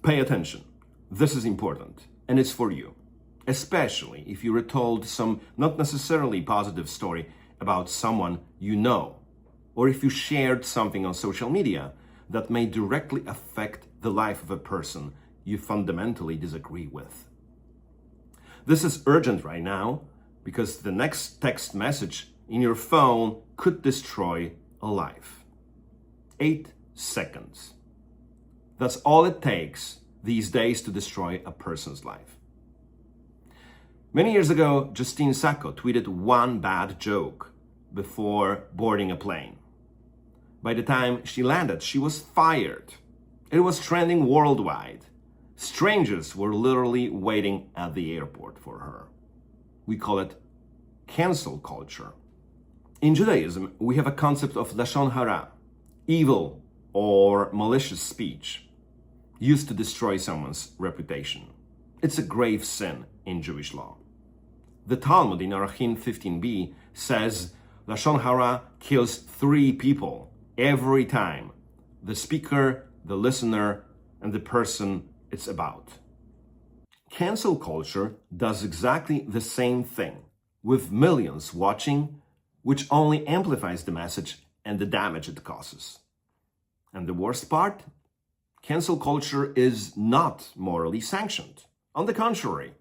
Pay attention. This is important, and it's for you, especially if you were told some not necessarily positive story about someone you know, or if you shared something on social media that may directly affect the life of a person you fundamentally disagree with. This is urgent right now because the next text message in your phone could destroy a life. 8 seconds. That's all it takes these days to destroy a person's life. Many years ago, Justine Sacco tweeted one bad joke before boarding a plane. By the time she landed, she was fired. It was trending worldwide. Strangers were literally waiting at the airport for her. We call it cancel culture. In Judaism, we have a concept of Lashon Hara, evil or malicious speech, used to destroy someone's reputation. It's a grave sin in Jewish law. The Talmud in Arachin 15b says Lashon Hara kills 3 people every time: the speaker, the listener, and the person it's about. Cancel culture does exactly the same thing, with millions watching, which only amplifies the message and the damage it causes. And the worst part? Cancel culture is not morally sanctioned. On the contrary,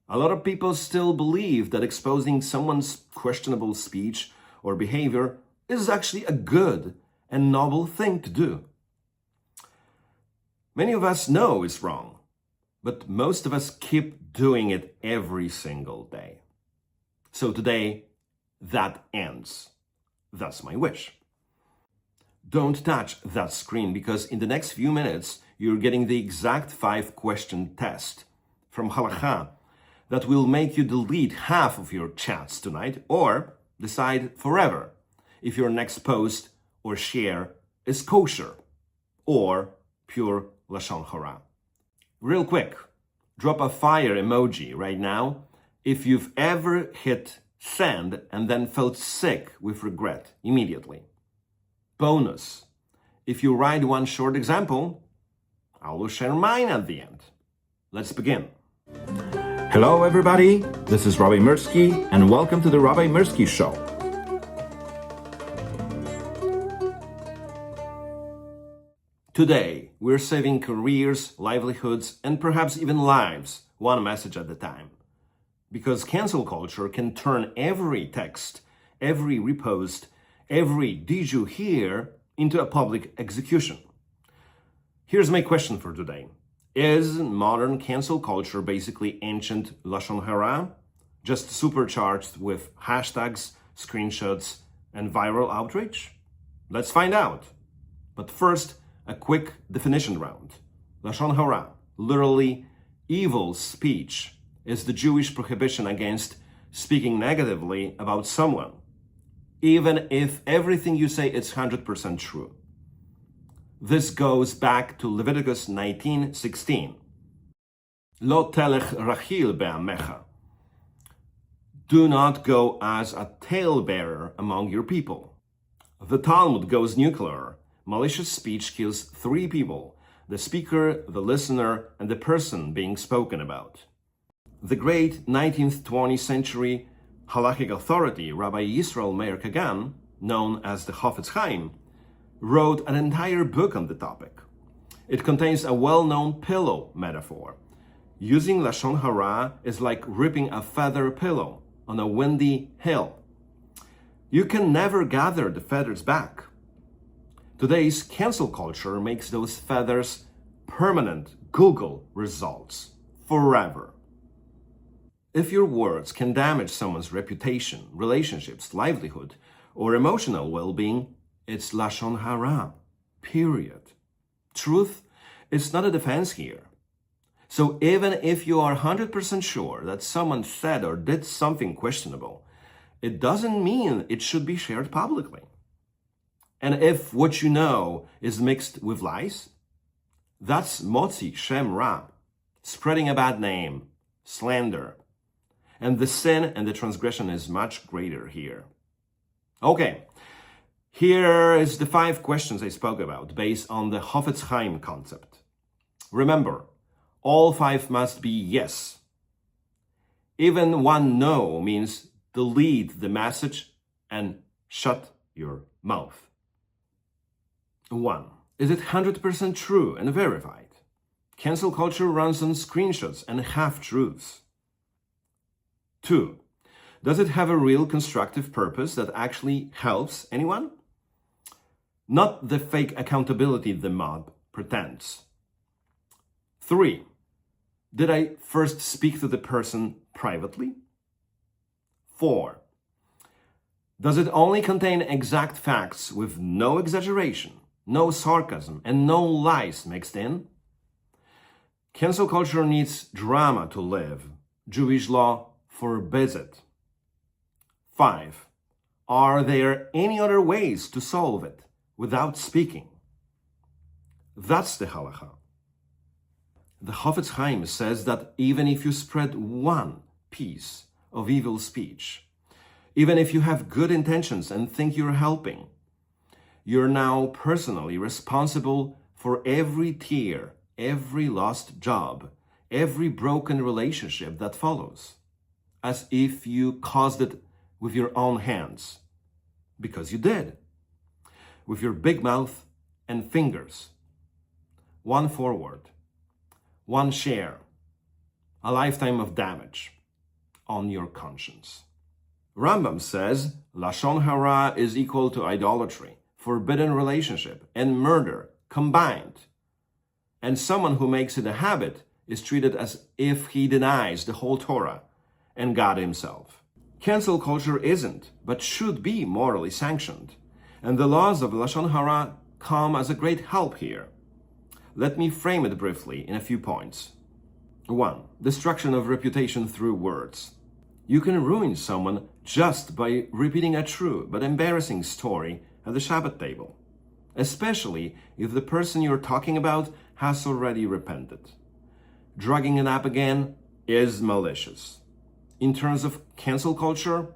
a lot of people still believe that exposing someone's questionable speech or behavior is actually a good and noble thing to do. Many of us know it's wrong, but most of us keep doing it every single day. So today, that ends. That's my wish. Don't touch that screen, because in the next few minutes, you're getting the exact 5-question test from Halacha that will make you delete half of your chats tonight or decide forever if your next post or share is kosher or pure Lashon Hara. Real quick, drop a fire emoji right now if you've ever hit send and then felt sick with regret immediately. Bonus, if you write one short example, I will share mine at the end. Let's begin. Hello everybody, this is Rabbi Mirski and welcome to the Rabbi Mirski Show. Today, we're saving careers, livelihoods, and perhaps even lives, one message at a time. Because cancel culture can turn every text, every repost, every "did you hear" into a public execution. Here's my question for today. Is modern cancel culture basically ancient Lashon Hara, just supercharged with hashtags, screenshots, and viral outrage? Let's find out. But first, a quick definition round. Lashon Hara, literally evil speech, is the Jewish prohibition against speaking negatively about someone, even if everything you say is 100% true. This goes back to Leviticus 19:16. Lo telech rachil be'amecha. Do not go as a talebearer among your people. The Talmud goes nuclear. Malicious speech kills 3 people: the speaker, the listener, and the person being spoken about. The great 19th, 20th century halachic authority, Rabbi Yisrael Meir Kagan, known as the Chofetz Chaim, wrote an entire book on the topic. It contains a well-known pillow metaphor. Using Lashon Hara is like ripping a feather pillow on a windy hill. You can never gather the feathers back. Today's cancel culture makes those feathers permanent Google results forever. If your words can damage someone's reputation, relationships, livelihood, or emotional well-being, it's Lashon Hara, period. Truth is not a defense here. So even if you are 100% sure that someone said or did something questionable, it doesn't mean it should be shared publicly. And if what you know is mixed with lies, that's motzi shem ra, spreading a bad name, slander. And the sin and the transgression is much greater here. Okay, here is the 5 questions I spoke about based on the Chofetz Chaim concept. Remember, all 5 must be yes. Even one no means delete the message and shut your mouth. 1. Is it 100% true and verified? Cancel culture runs on screenshots and half-truths. 2. Does it have a real constructive purpose that actually helps anyone? Not the fake accountability the mob pretends. 3. Did I first speak to the person privately? 4. Does it only contain exact facts with no exaggeration, no sarcasm, and no lies mixed in? Cancel culture needs drama to live. Jewish law forbids it. 5. Are there any other ways to solve it without speaking? That's the halacha. The Chofetz Chaim says that even if you spread one piece of evil speech, even if you have good intentions and think you're helping, you're now personally responsible for every tear, every lost job, every broken relationship that follows, as if you caused it with your own hands, because you did, with your big mouth and fingers. One forward, one share, a lifetime of damage on your conscience. Rambam says Lashon Hara is equal to idolatry, forbidden relationship, and murder combined. And someone who makes it a habit is treated as if he denies the whole Torah and God himself. Cancel culture isn't, but should be morally sanctioned. And the laws of Lashon Hara come as a great help here. Let me frame it briefly in a few points. 1. Destruction of reputation through words. You can ruin someone just by repeating a true but embarrassing story at the Shabbat table, especially if the person you're talking about has already repented. Drugging it up again is malicious. In terms of cancel culture,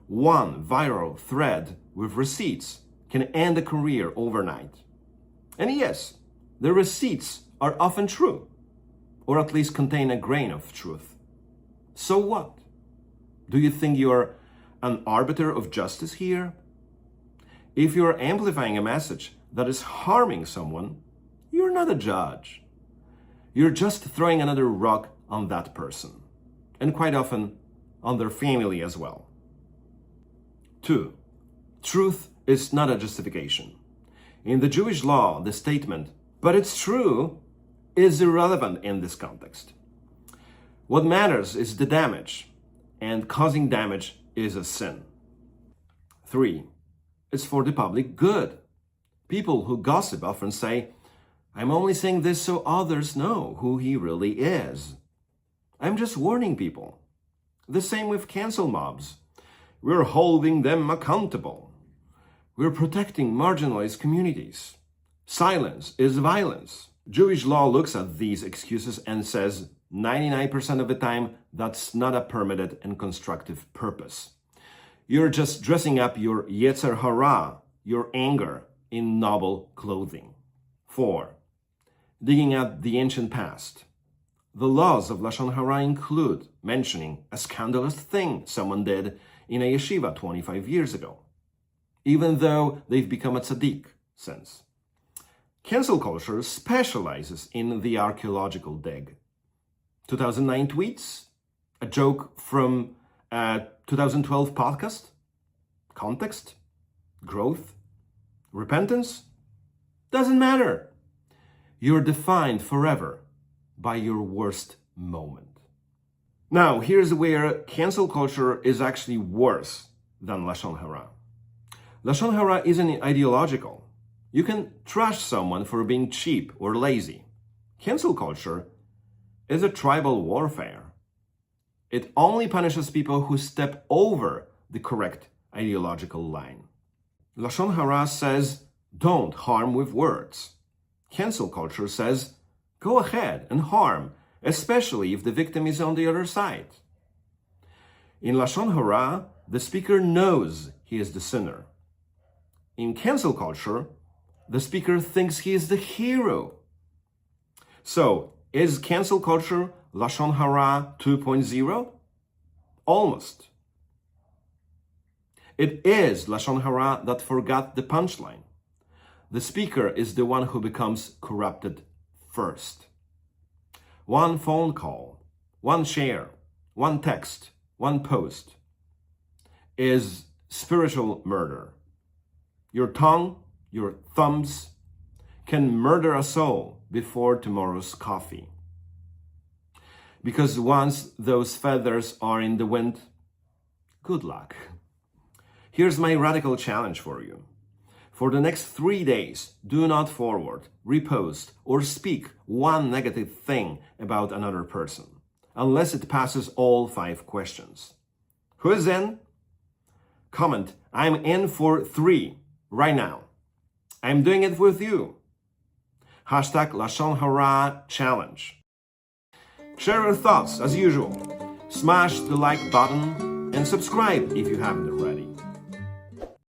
one viral thread with receipts can end a career overnight. And yes, the receipts are often true, or at least contain a grain of truth. So what? Do you think you're an arbiter of justice here? If you're amplifying a message that is harming someone, you're not a judge. You're just throwing another rock on that person, and quite often on their family as well. 2. Truth is not a justification. In the Jewish law, the statement, "but it's true," is irrelevant in this context. What matters is the damage, and causing damage is a sin. 3. It's for the public good. People who gossip often say, "I'm only saying this so others know who he really is. I'm just warning people." The same with cancel mobs. We're holding them accountable. We're protecting marginalized communities. Silence is violence. Jewish law looks at these excuses and says 99% of the time that's not a permitted and constructive purpose. You're just dressing up your Yetzer Hara, your anger, in noble clothing. 4. Digging at the ancient past. The laws of Lashon Hara include mentioning a scandalous thing someone did in a yeshiva 25 years ago, even though they've become a tzaddik since. Cancel culture specializes in the archaeological dig. 2009 tweets? A joke from a 2012 podcast? Context? Growth? Repentance? Doesn't matter. You're defined forever by your worst moment. Now, here's where cancel culture is actually worse than Lashon Hara. Lashon Hara isn't ideological. You can trash someone for being cheap or lazy. Cancel culture is a tribal warfare. It only punishes people who step over the correct ideological line. Lashon Hara says, don't harm with words. Cancel culture says, go ahead and harm, especially if the victim is on the other side. In Lashon Hara, the speaker knows he is the sinner. In cancel culture, the speaker thinks he is the hero. So, is cancel culture Lashon Hara 2.0? Almost. It is Lashon Hara that forgot the punchline. The speaker is the one who becomes corrupted first. One phone call, one share, one text, one post is spiritual murder. Your tongue, your thumbs can murder a soul before tomorrow's coffee. Because once those feathers are in the wind, good luck. Here's my radical challenge for you. For the next 3 days, do not forward, repost, or speak one negative thing about another person, unless it passes all 5 questions. Who is in? Comment, I'm in for 3 right now. I'm doing it with you. Hashtag Lashon Hara Challenge. Share your thoughts as usual. Smash the like button and subscribe if you haven't already.